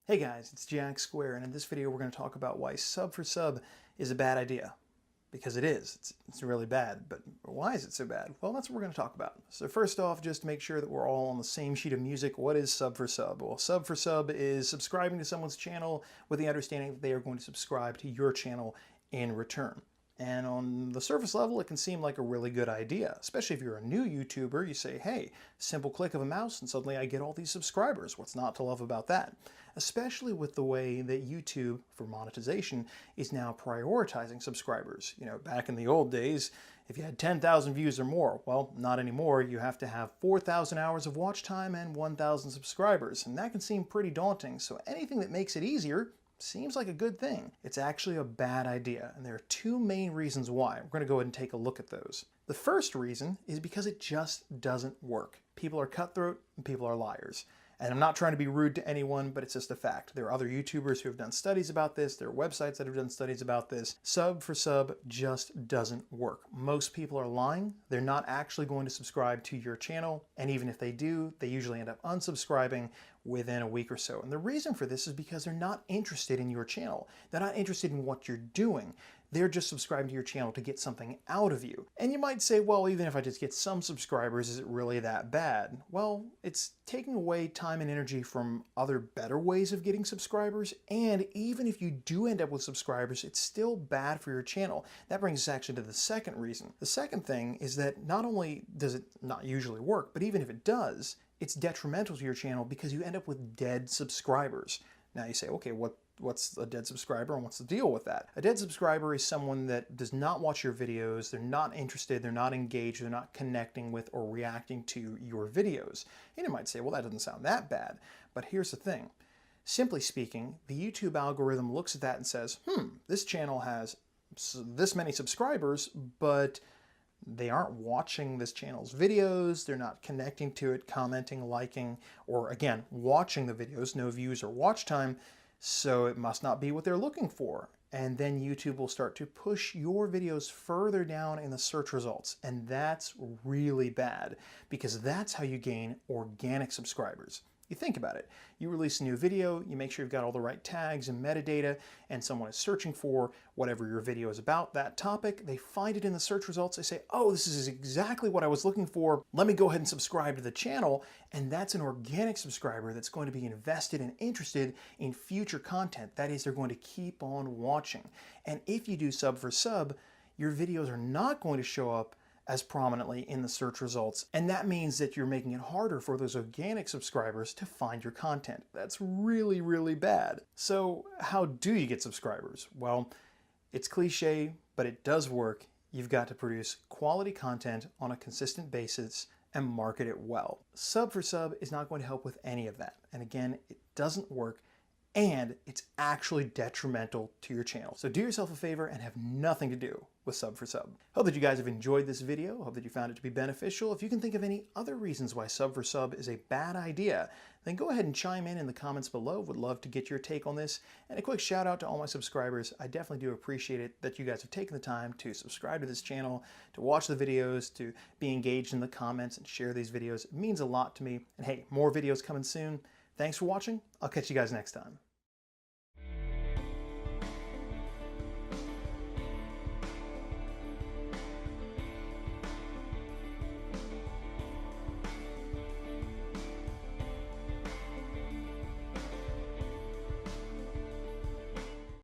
Hey guys, it's Jack Square, and in this video we're going to talk about why sub for sub is a bad idea. Because it is. It's really bad. But why is it so bad? Well, that's what we're going to talk about. So first off, just to make sure that we're all on the same sheet of music, what is sub for sub? Well, sub for sub is subscribing to someone's channel with the understanding that they are going to subscribe to your channel in return. And on the surface level, it can seem like a really good idea, especially if you're a new YouTuber. You say, hey, simple click of a mouse and suddenly I get all these subscribers. What's not to love about that? Especially with the way that YouTube, for monetization, is now prioritizing subscribers. You know, back in the old days, if you had 10,000 views or more, well, not anymore. You have to have 4,000 hours of watch time and 1,000 subscribers. And that can seem pretty daunting. So anything that makes it easier seems like a good thing. It's actually a bad idea, and there are two main reasons why. We're going to go ahead and take a look at those. The first reason is because it just doesn't work. People are cutthroat and people are liars. And I'm not trying to be rude to anyone, but it's just a fact. There are other YouTubers who have done studies about this. There are websites that have done studies about this. Sub for sub just doesn't work. Most people are lying. They're not actually going to subscribe to your channel. And even if they do, they usually end up unsubscribing within a week or so. And the reason for this is because they're not interested in your channel. They're not interested in what you're doing. They're just subscribing to your channel to get something out of you. And you might say, well, even if I just get some subscribers, is it really that bad? Well, it's taking away time and energy from other better ways of getting subscribers. And even if you do end up with subscribers, it's still bad for your channel. That brings us actually to the second reason. The second thing is that not only does it not usually work, but even if it does, it's detrimental to your channel because you end up with dead subscribers. Now you say, okay, what's a dead subscriber and what's the deal with that? A dead subscriber is someone that does not watch your videos, they're not interested, they're not engaged, they're not connecting with or reacting to your videos. And you might say, well, that doesn't sound that bad. But here's the thing. Simply speaking, the YouTube algorithm looks at that and says, this channel has this many subscribers, but they aren't watching this channel's videos, they're not connecting to it, commenting, liking, or again, watching the videos, no views or watch time, so it must not be what they're looking for. And then YouTube will start to push your videos further down in the search results. And that's really bad because that's how you gain organic subscribers. You think about it. You release a new video, you make sure you've got all the right tags and metadata, and someone is searching for whatever your video is about, that topic. They find it in the search results. They say, oh, this is exactly what I was looking for. Let me go ahead and subscribe to the channel. And that's an organic subscriber that's going to be invested and interested in future content. That is, they're going to keep on watching. And if you do sub for sub, your videos are not going to show up as prominently in the search results. And that means that you're making it harder for those organic subscribers to find your content. That's really, really bad. So how do you get subscribers? Well, it's cliche, but it does work. You've got to produce quality content on a consistent basis and market it well. Sub for sub is not going to help with any of that. And again, it doesn't work. And it's actually detrimental to your channel. So do yourself a favor and have nothing to do with sub for sub. Hope that you guys have enjoyed this video. Hope that you found it to be beneficial. If you can think of any other reasons why sub for sub is a bad idea, then go ahead and chime in the comments below. Would love to get your take on this. And a quick shout out to all my subscribers. I definitely do appreciate it that you guys have taken the time to subscribe to this channel, to watch the videos, to be engaged in the comments and share these videos. It means a lot to me. And hey, more videos coming soon. Thanks for watching. I'll catch you guys next time.